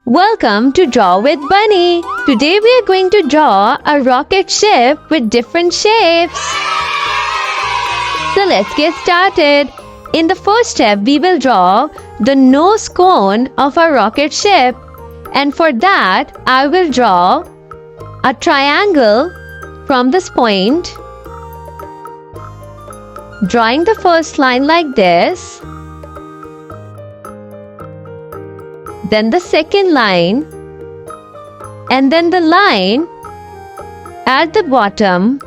Welcome to Draw with Bunny. Today we are going to draw a rocket ship with different shapes. So let's get started. In the first step, we will draw the nose cone of a rocket ship. And for that, I will draw a triangle from this point. Drawing the first line like this. Then the second line, and then the line at the bottom,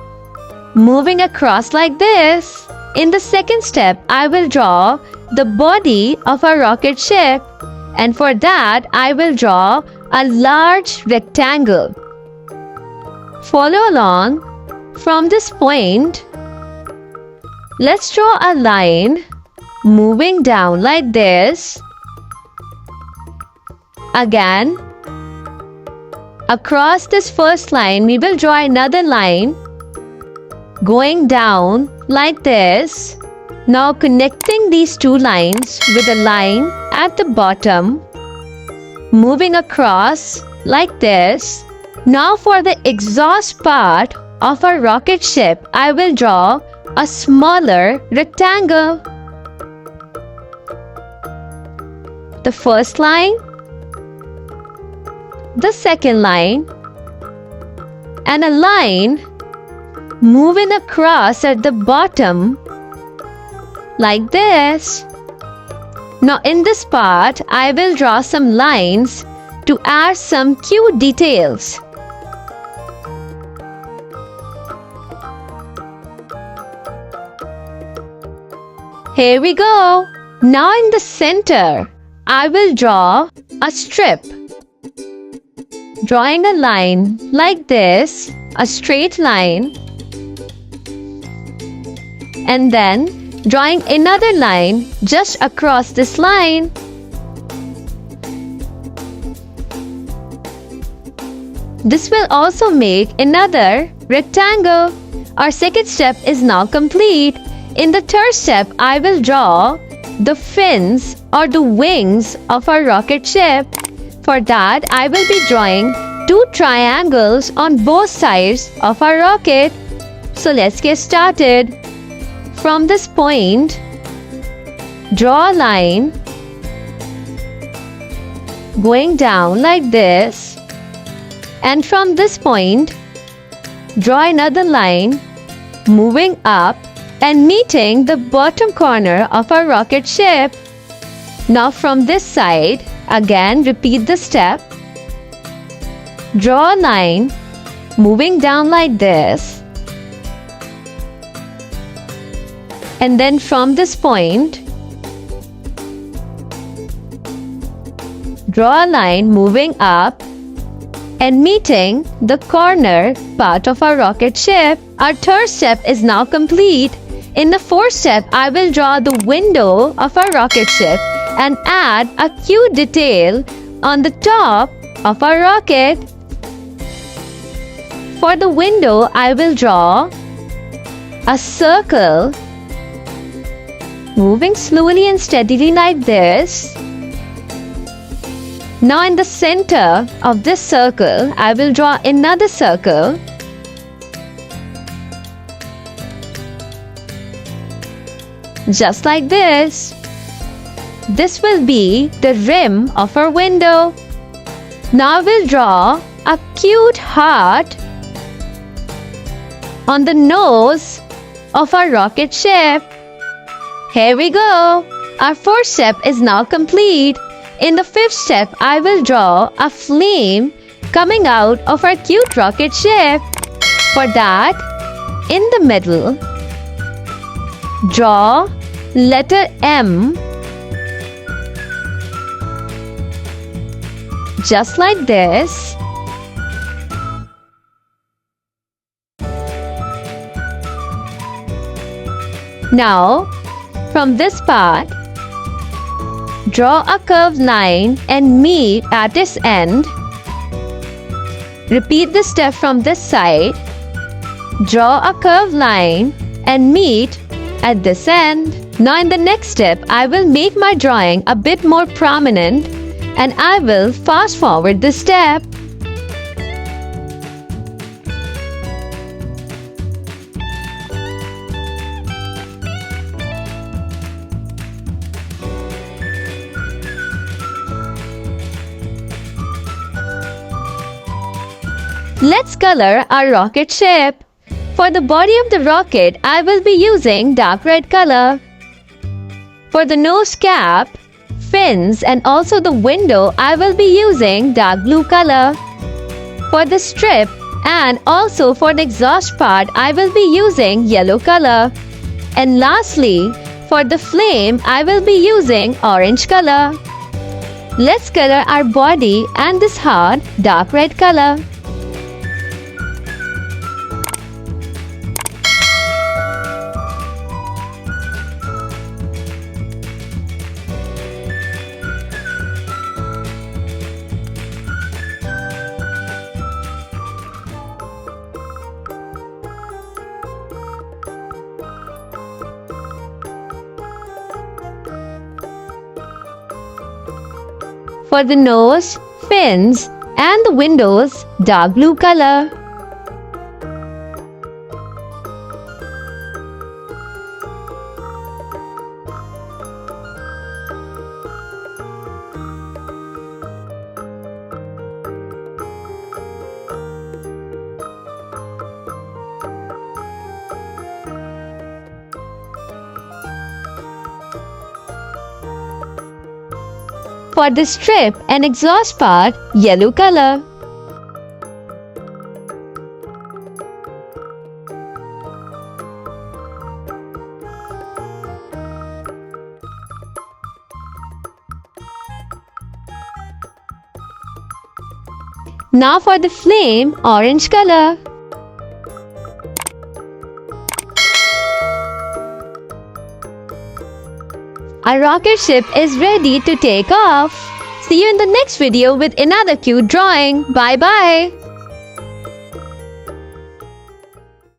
moving across like this. In the second step, I will draw the body of a rocket ship, and for that, I will draw a large rectangle. Follow along from this point. Let's draw a line moving down like this. Again, across this first line, we will draw another line going down like this. Now connecting these two lines with a line at the bottom, moving across like this. Now for the exhaust part of a rocket ship, I will draw a smaller rectangle. The first line, the second line, and a line moving across at the bottom like this. Now in this part, I will draw some lines to add some cute details. Here we go. Now in the center, I will draw a strip. Drawing a line like this, a straight line, and then drawing another line just across this line. This will also make another rectangle. Our second step is now complete. In the third step, I will draw the fins or the wings of our rocket ship. For that, I will be drawing two triangles on both sides of our rocket. So let's get started. From this point, draw a line going down like this. And from this point, draw another line moving up and meeting the bottom corner of our rocket ship. Now from this side, again repeat the step. Draw a line moving down like this. And then from this point, draw a line moving up and meeting the corner part of our rocket ship. Our third step is now complete. In the fourth step, I will draw the window of our rocket ship and add a cute detail on the top of our rocket. For the window, I will draw a circle moving slowly and steadily like this. Now in the center of this circle, I will draw another circle. Just like this. This will be the rim of our window. Now we'll draw a cute heart on the nose of our rocket ship. Here we go. Our fourth step is now complete. In the fifth step, I will draw a flame coming out of our cute rocket ship. For that, in the middle, draw letter M. Just like this. Now, from this part, draw a curved line and meet at its end. Repeat the step from this side. Draw a curved line and meet at this end. Now in the next step, I will make my drawing a bit more prominent and I will fast forward this step. Let's color our rocket ship. For the body of the rocket, I will be using dark red color. For the nose cap, fins and also the window, I will be using dark blue color. For the strip and also for the exhaust part, I will be using yellow color. And lastly, for the flame, I will be using orange color. Let's color our body and this heart dark red color. For the nose, fins and the windows, dark blue color. For the strip and exhaust part, yellow color. Now for the flame, orange color. Our rocket ship is ready to take off. See you in the next video with another cute drawing. Bye bye.